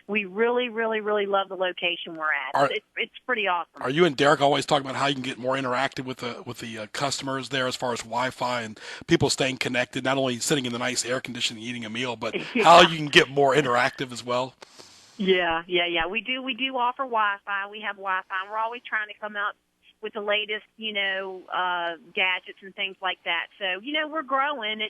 We really, really, really love the location we're at. It's pretty awesome. Are you and Derek always talking about how you can get more interactive with the customers there as far as Wi-Fi and people staying connected, not only sitting in the nice air conditioning eating a meal, but how you can get more interactive as well? Yeah. We do offer Wi-Fi. We have Wi-Fi, and we're always trying to come out with the latest, gadgets and things like that. So, we're growing.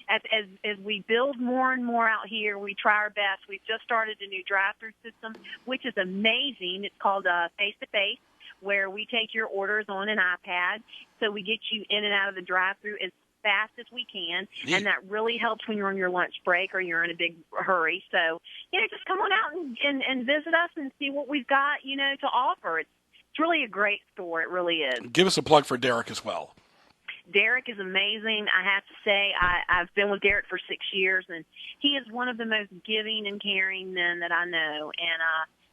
As we build more and more out here, we try our best. We've just started a new drive-through system, which is amazing. It's called Face-to-Face, where we take your orders on an iPad, so we get you in and out of the drive-through as fast as we can, and that really helps when you're on your lunch break or you're in a big hurry. So, just come on out and visit us and see what we've got, to offer. It's really a great store. It really is. Give us a plug for Derek as well. Derek is amazing. I have to say, I've been with Derek for 6 years, and he is one of the most giving and caring men that I know. And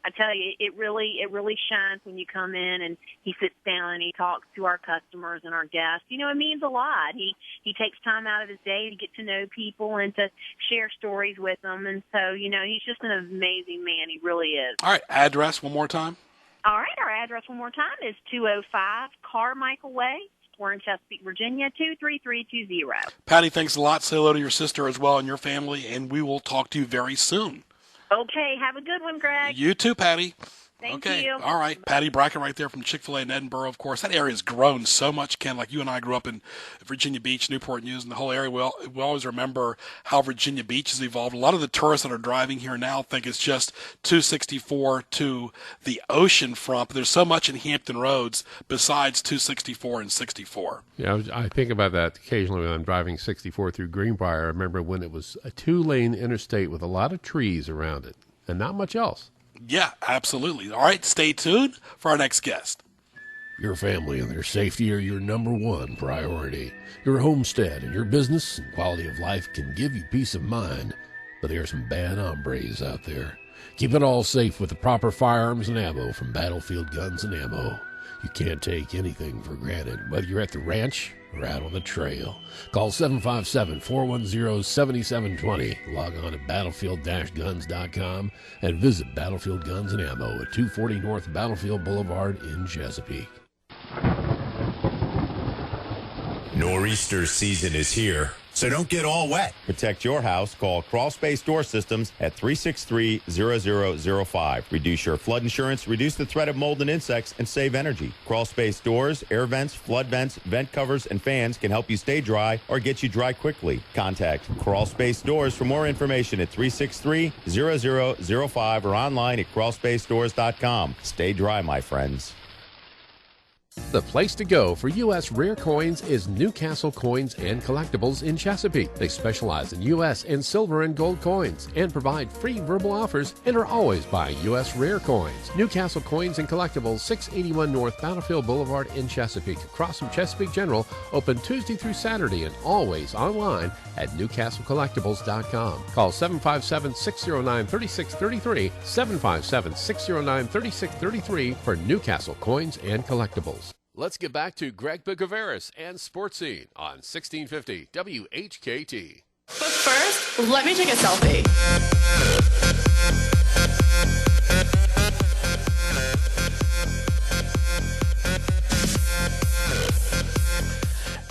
I tell you, it really shines when you come in and he sits down and he talks to our customers and our guests. It means a lot. He takes time out of his day to get to know people and to share stories with them. And so, he's just an amazing man. He really is. All right, address one more time. All right, our address one more time is 205 Carmichael Way. We're in Chesapeake, Virginia, 23320. Patty, thanks a lot. Say hello to your sister as well and your family, and we will talk to you very soon. Okay, have a good one, Greg. You too, Patty. Thank Okay. you. All right. Patty Brackett right there from Chick-fil-A in Edinboro, of course. That area has grown so much, Ken. Like you and I grew up in Virginia Beach, Newport News, and the whole area. We always remember how Virginia Beach has evolved. A lot of the tourists that are driving here now think it's just 264 to the ocean front. But there's so much in Hampton Roads besides 264 and 64. Yeah, I think about that occasionally when I'm driving 64 through Greenbrier. I remember when it was a 2-lane interstate with a lot of trees around it and not much else. Yeah, absolutely. All right, stay tuned for our next guest. Your family and their safety are your number one priority. Your homestead and your business and quality of life can give you peace of mind, but there are some bad hombres out there. Keep it all safe with the proper firearms and ammo from Battlefield Guns and Ammo. You can't take anything for granted, whether you're at the ranch or out on the trail. Call 757-410-7720. Log on to battlefield-guns.com and visit Battlefield Guns and Ammo at 240 North Battlefield Boulevard in Chesapeake. Nor'easter season is here, so don't get all wet. Protect your house. Call Crawl Space Door Systems at 363-0005. Reduce your flood insurance, reduce the threat of mold and insects, and save energy. Crawl Space Doors, air vents, flood vents, vent covers, and fans can help you stay dry or get you dry quickly. Contact Crawl Space Doors for more information at 363-0005 or online at crawlspacedores.com. Stay dry, my friends. The place to go for U.S. rare coins is Newcastle Coins and Collectibles in Chesapeake. They specialize in U.S. and silver and gold coins and provide free verbal offers and are always buying U.S. rare coins. Newcastle Coins and Collectibles, 681 North Battlefield Boulevard in Chesapeake, across from Chesapeake General, open Tuesday through Saturday and always online at newcastlecollectibles.com. Call 757-609-3633, 757-609-3633 for Newcastle Coins and Collectibles. Let's get back to Greg Bicouvaris and Sports Scene on 1650 WHKT. But first, let me take a selfie.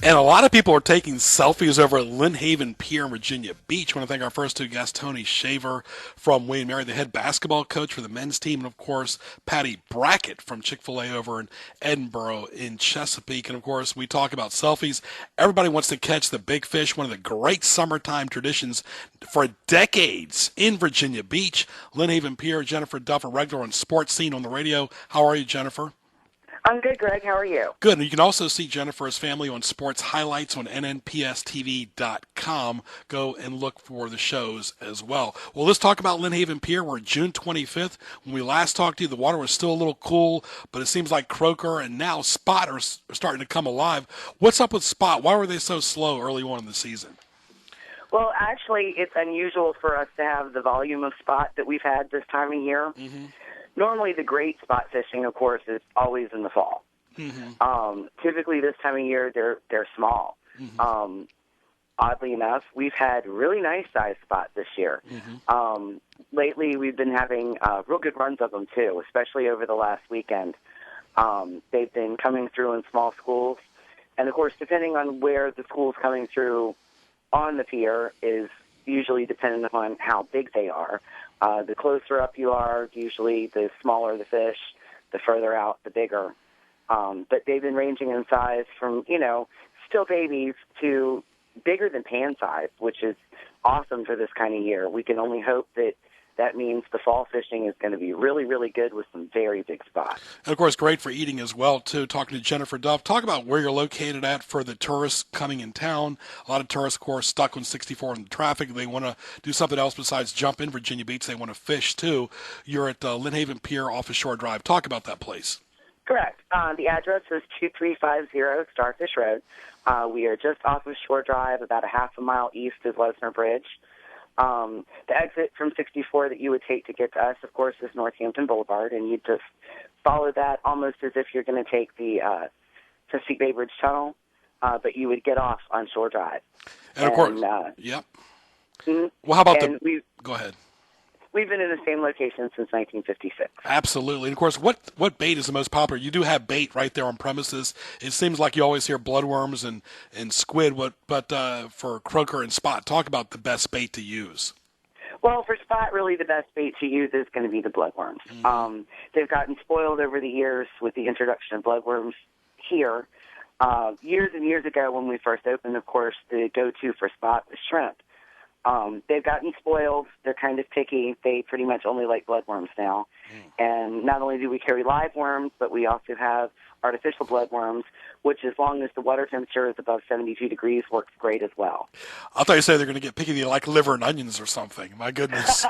And a lot of people are taking selfies over at Lynn Haven Pier in Virginia Beach. I want to thank our first two guests, Tony Shaver from William Mary, the head basketball coach for the men's team, and of course, Patty Brackett from Chick-fil-A over in Edinboro in Chesapeake. And of course, we talk about selfies. Everybody wants to catch the big fish, one of the great summertime traditions for decades in Virginia Beach. Lynn Haven Pier, Jennifer Duff, a regular on Sports Scene on the radio. How are you, Jennifer? I'm good, Greg. How are you? Good. And you can also see Jennifer's family on sports highlights on nnpstv.com. Go and look for the shows as well. Well, let's talk about Lynn Haven Pier. We're June 25th. When we last talked to you, the water was still a little cool, but it seems like Croaker and now Spot are starting to come alive. What's up with Spot? Why were they so slow early on in the season? Well, actually, it's unusual for us to have the volume of Spot that we've had this time of year. Mm-hmm. Normally, the great spot fishing, of course, is always in the fall. Mm-hmm. Typically, this time of year, they're small. Mm-hmm. Oddly enough, we've had really nice sized spot this year. Mm-hmm. Lately, we've been having real good runs of them too, especially over the last weekend. They've been coming through in small schools, and of course, depending on where the school's coming through on the pier is usually dependent upon how big they are. The closer up you are, usually the smaller the fish, the further out, the bigger. But they've been ranging in size from, still babies to bigger than pan size, which is awesome for this kind of year. We can only hope that means the fall fishing is going to be really, really good with some very big spots. And, of course, great for eating as well, too. Talking to Jennifer Duff, talk about where you're located at for the tourists coming in town. A lot of tourists, of course, stuck on 64 in the traffic. They want to do something else besides jump in Virginia Beach. They want to fish, too. You're at Lynn Haven Pier off of Shore Drive. Talk about that place. Correct. The address is 2350 Starfish Road. We are just off of Shore Drive, about a half a mile east of Lesnar Bridge. The exit from 64 that you would take to get to us, of course, is Northampton Boulevard, and you just follow that almost as if you're going to take the Chesapeake Bay Bridge Tunnel, but you would get off on Shore Drive. And of course, yep. Mm-hmm. Well, how about go ahead. We've been in the same location since 1956. Absolutely. And, of course, what bait is the most popular? You do have bait right there on premises. It seems like you always hear bloodworms and squid, but for croaker and spot, talk about the best bait to use. Well, for spot, really the best bait to use is going to be the bloodworms. They've gotten spoiled over the years with the introduction of bloodworms here. Years and years ago when we first opened, of course, the go-to for spot was shrimp. They've gotten spoiled. They're kind of picky. They pretty much only like bloodworms now. And not only do we carry live worms, but we also have artificial bloodworms, which as long as the water temperature is above 72 degrees works great as well. I thought you said they're going to get picky. They like liver and onions or something. My goodness.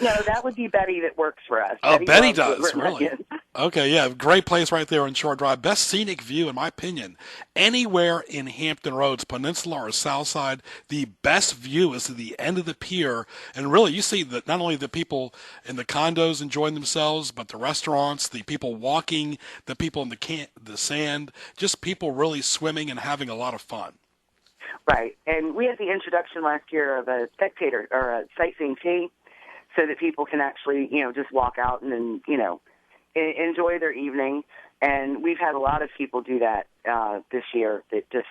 No, that would be Betty that works for us. Oh, Betty loves does, liver and really? onions. Okay, yeah, great place right there on Shore Drive. Best scenic view, in my opinion, anywhere in Hampton Roads, Peninsula or South Side. The best view is to the end of the pier, and really you see that not only the people in the condos enjoying themselves, but the restaurants, the people walking, the people in the sand, just people really swimming and having a lot of fun. Right, and we had the introduction last year of a spectator or a sightseeing fee, so that people can actually, just walk out and enjoy their evening. And we've had a lot of people do that this year. That just,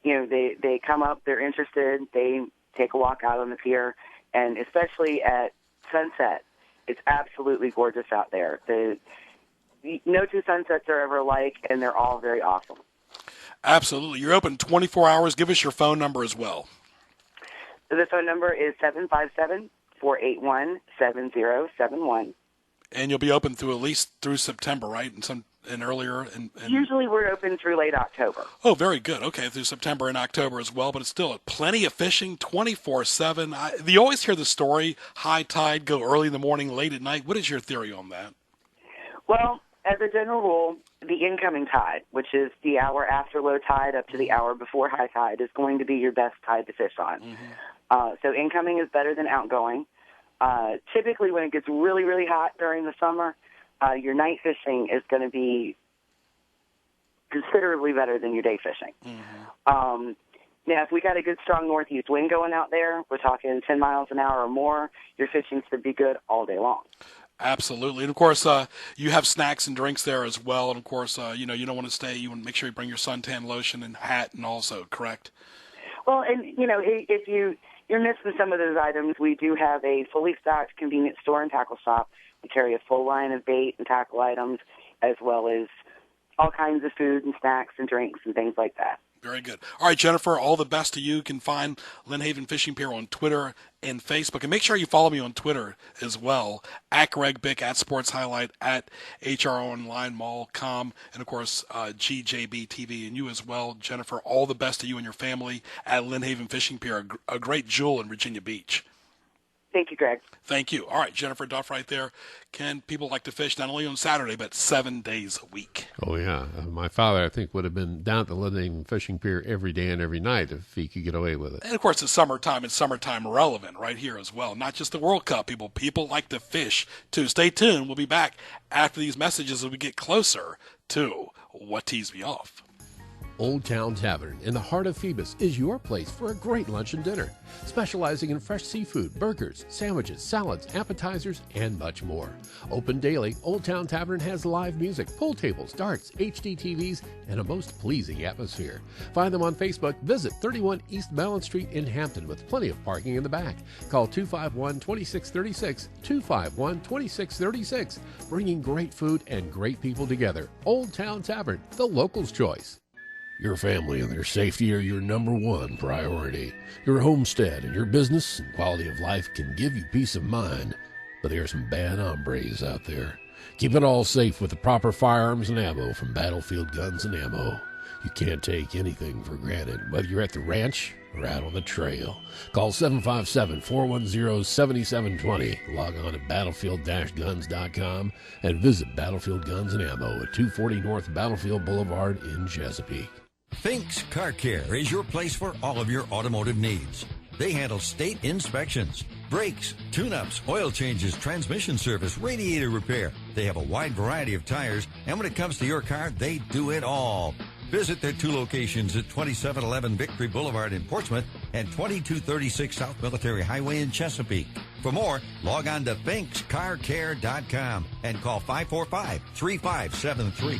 they come up, they're interested, they take a walk out on the pier, and especially at sunset, it's absolutely gorgeous out there. No two sunsets are ever alike, and they're all very awesome. Absolutely. You're open 24 hours. Give us your phone number as well. The phone number is 757-481-7071. And you'll be open through at least through September, right? And earlier. Usually we're open through late October. Oh, very good. Okay, through September and October as well. But it's still plenty of fishing, 24/7. You always hear the story: high tide, go early in the morning, late at night. What is your theory on that? Well, as a general rule, the incoming tide, which is the hour after low tide up to the hour before high tide, is going to be your best tide to fish on. So incoming is better than outgoing. Typically, when it gets really, really hot during the summer, your night fishing is going to be considerably better than your day fishing. Now, if we got a good, strong northeast wind going out there, we're talking 10 miles an hour or more, your fishing should be good all day long. Absolutely. And, of course, you have snacks and drinks there as well. And, of course, you don't want to stay. You want to make sure you bring your suntan lotion and hat and also, correct? Well, and, if you're missing some of those items, we do have a fully stocked convenience store and tackle shop. We carry a full line of bait and tackle items, as well as all kinds of food and snacks and drinks and things like that. Very good. All right, Jennifer, all the best to you. You can find Lynn Haven Fishing Pier on Twitter and Facebook. And make sure you follow me on Twitter as well, at Greg Bick, at Sports Highlight, at HROnlineMall.com, and, of course, GJBTV. And you as well, Jennifer, all the best to you and your family at Lynn Haven Fishing Pier, a great jewel in Virginia Beach. Thank you, Greg. Thank you. All right, Jennifer Duff right there. Can people like to fish not only on Saturday, but 7 days a week? Oh, yeah. My father, I think, would have been down at the Lynn Haven Fishing Pier every day and every night if he could get away with it. And, of course, it's summertime. It's summertime relevant right here as well. Not just the World Cup, people. People like to fish, too. Stay tuned. We'll be back after these messages as we get closer to What Tees Me Off. Old Town Tavern in the heart of Phoebus is your place for a great lunch and dinner, specializing in fresh seafood, burgers, sandwiches, salads, appetizers, and much more. Open daily, Old Town Tavern has live music, pool tables, darts, HD TVs, and a most pleasing atmosphere. Find them on Facebook. Visit 31 East Mellon Street in Hampton with plenty of parking in the back. Call 251-2636, 251-2636, bringing great food and great people together. Old Town Tavern, the locals' choice. Your family and their safety are your number one priority. Your homestead and your business and quality of life can give you peace of mind, but there are some bad hombres out there. Keep it all safe with the proper firearms and ammo from Battlefield Guns and Ammo. You can't take anything for granted, whether you're at the ranch or out on the trail. Call 757-410-7720. Log on to battlefield-guns.com and visit Battlefield Guns and Ammo at 240 North Battlefield Boulevard in Chesapeake. Fink's Car Care is your place for all of your automotive needs. They handle state inspections, brakes, tune-ups, oil changes, transmission service, radiator repair. They have a wide variety of tires, and when it comes to your car, they do it all. Visit their two locations at 2711 Victory Boulevard in Portsmouth and 2236 South Military Highway in Chesapeake. For more, log on to finkscarcare.com and call 545-3573.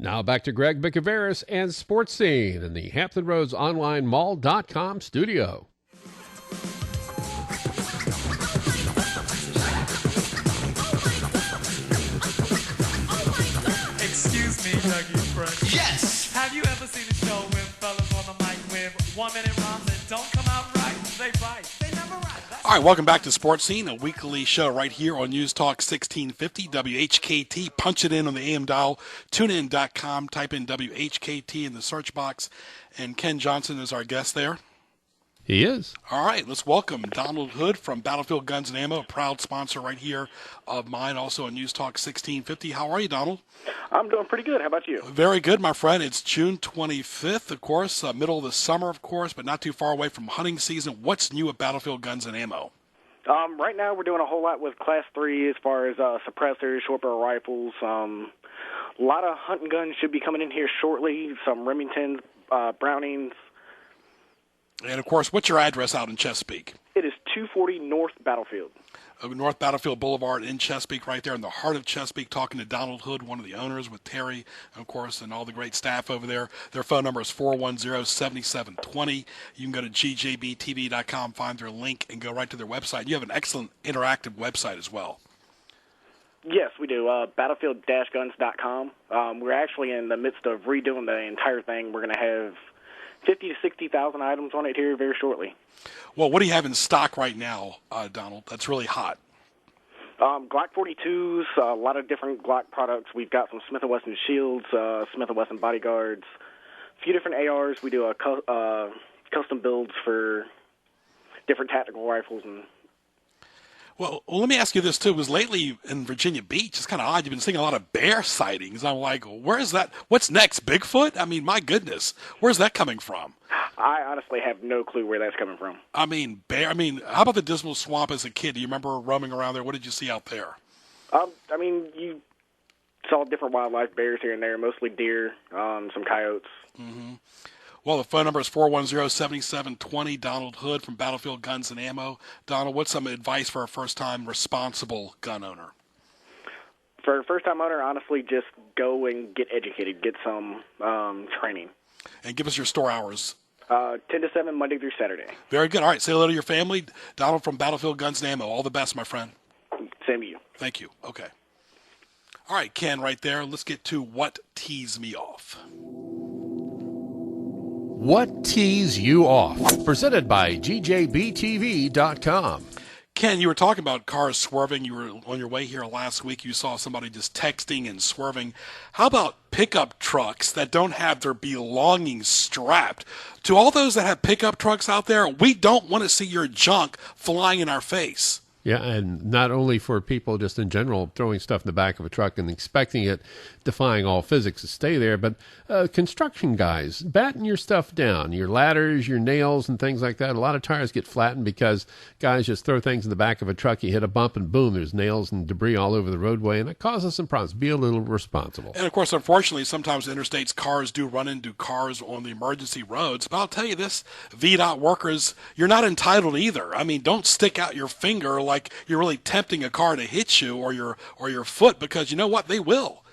Now back to Greg Bicouvaris and Sports Scene in the Hampton Roads Online Mall.com studio. Yes! Have you ever seen a show with fellas on the mic with 1 minute rhymes that don't come out right? They write. They never write. All right, welcome back to Sports Scene, a weekly show right here on News Talk 1650 WHKT. Punch it in on the AM dial, tunein.com, type in WHKT in the search box, and Ken Johnson is our guest there. He is. All right, let's welcome Donald Hood from Battlefield Guns and Ammo, a proud sponsor right here of mine, also on News Talk 1650. How are you, Donald? I'm doing pretty good. How about you? Very good, my friend. It's June 25th, of course, middle of the summer, of course, but not too far away from hunting season. What's new at Battlefield Guns and Ammo? Right now we're doing a whole lot with Class 3 as far as suppressors, short barrel rifles. A lot of hunting guns should be coming in here shortly, some Remingtons, Brownings. And, of course, what's your address out in Chesapeake? It is 240 North Battlefield. North Battlefield Boulevard in Chesapeake, right there in the heart of Chesapeake, talking to Donald Hood, one of the owners, with Terry, of course, and all the great staff over there. Their phone number is 410-7720. You can go to gjbtv.com, find their link, and go right to their website. You have an excellent interactive website as well. Yes, we do. Battlefield-guns.com. We're actually in the midst of redoing the entire thing. We're going to have 50 to 60,000 items on it here very shortly. Well, what do you have in stock right now, Donald, that's really hot? Glock 42s, a lot of different Glock products. We've got some Smith & Wesson shields, Smith & Wesson bodyguards, a few different ARs. We do custom builds for different tactical rifles. And Well, let me ask you this, too, because lately in Virginia Beach, it's kind of odd. You've been seeing a lot of bear sightings. I'm like, where is that? What's next, Bigfoot? I mean, my goodness, where's that coming from? I honestly have no clue where that's coming from. I mean, how about the Dismal Swamp as a kid? Do you remember roaming around there? What did you see out there? You saw different wildlife, bears here and there, mostly deer, some coyotes. Mm-hmm. Well, the phone number is 410-7720. Donald Hood from Battlefield Guns and Ammo. Donald, what's some advice for a first-time responsible gun owner? For a first-time owner, honestly, just go and get educated, get some training. And give us your store hours. 10 to 7, Monday through Saturday. Very good. All right, say hello to your family. Donald from Battlefield Guns and Ammo. All the best, my friend. Same to you. Thank you. Okay. All right, Ken, right there. Let's get to what tees me off. What tees you off? Presented by GJBTV.com. Ken, you were talking about cars swerving. You were on your way here last week. You saw somebody just texting and swerving. How about pickup trucks that don't have their belongings strapped? To all those that have pickup trucks out there, we don't want to see your junk flying in our face. Yeah, and not only for people just in general throwing stuff in the back of a truck and expecting it, defying all physics to stay there, but construction guys, batten your stuff down, your ladders, your nails, and things like that. A lot of tires get flattened because guys just throw things in the back of a truck. You hit a bump and boom, there's nails and debris all over the roadway, and it causes some problems. Be a little responsible. And, of course, unfortunately, sometimes interstates cars do run into cars on the emergency roads. But I'll tell you this, VDOT workers, you're not entitled either. I mean, don't stick out your finger like you're really tempting a car to hit you or your foot, because you know what? They will.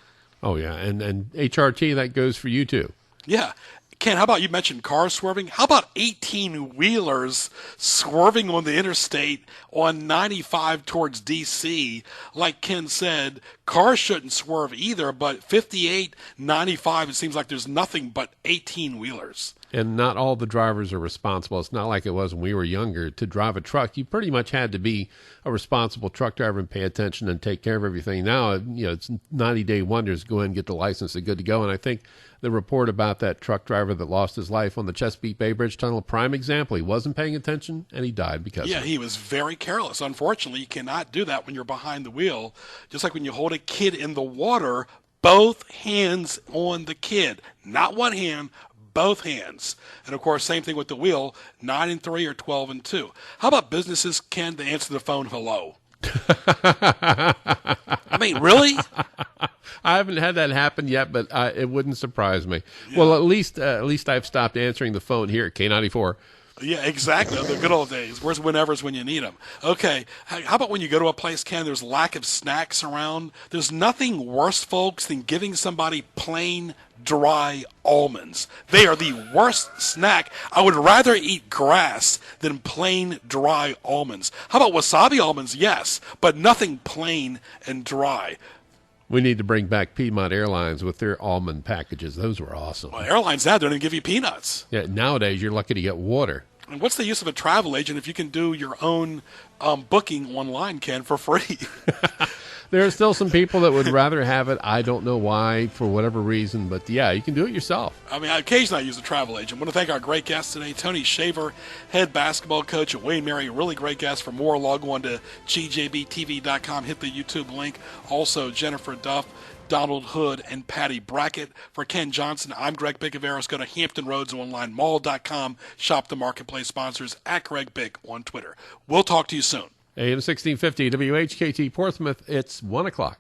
Oh, yeah, and HRT, that goes for you, too. Yeah. Ken, how about you mentioned cars swerving? How about 18-wheelers swerving on the interstate on 95 towards D.C.? Like Ken said, cars shouldn't swerve either, but 58, 95, it seems like there's nothing but 18-wheelers. And not all the drivers are responsible. It's not like it was when we were younger. To drive a truck, you pretty much had to be a responsible truck driver and pay attention and take care of everything. Now, it's 90-day wonders. Go in and get the license and good to go. And I think the report about that truck driver that lost his life on the Chesapeake Bay Bridge Tunnel, prime example. He wasn't paying attention, and he died because of it. He was very careless. Unfortunately, you cannot do that when you're behind the wheel. Just like when you hold a kid in the water, both hands on the kid. Not one hand, both hands. And, of course, same thing with the wheel, 9 and 3 or 12 and 2. How about businesses, Ken, to answer the phone hello? I mean, really? I haven't had that happen yet, but it wouldn't surprise me. Yeah. Well, at least I've stopped answering the phone here at K94. Yeah, exactly. The good old days. Where's whenevers when you need them? Okay, how about when you go to a place, Ken, there's lack of snacks around? There's nothing worse, folks, than giving somebody plain, dry almonds. They are the worst snack. I would rather eat grass than plain, dry almonds. How about wasabi almonds? Yes, but nothing plain and dry. We need to bring back Piedmont Airlines with their almond packages. Those were awesome. Well, airlines now don't even give you peanuts. Yeah, nowadays you're lucky to get water. And what's the use of a travel agent if you can do your own booking online, Ken, for free? There are still some people that would rather have it. I don't know why, for whatever reason, but yeah, you can do it yourself. I mean, occasionally I use a travel agent. I want to thank our great guest today, Tony Shaver, head basketball coach at Wayne Mary. Really great guest. For more, log on to gjbtv.com. Hit the YouTube link. Also, Jennifer Duff, Donald Hood, and Patty Brackett. For Ken Johnson, I'm Greg Bicouvaris. Go to HamptonRoadsOnlineMall.com. Shop the Marketplace sponsors at Greg Bick on Twitter. We'll talk to you soon. AM 1650 WHKT Portsmouth, it's 1 o'clock.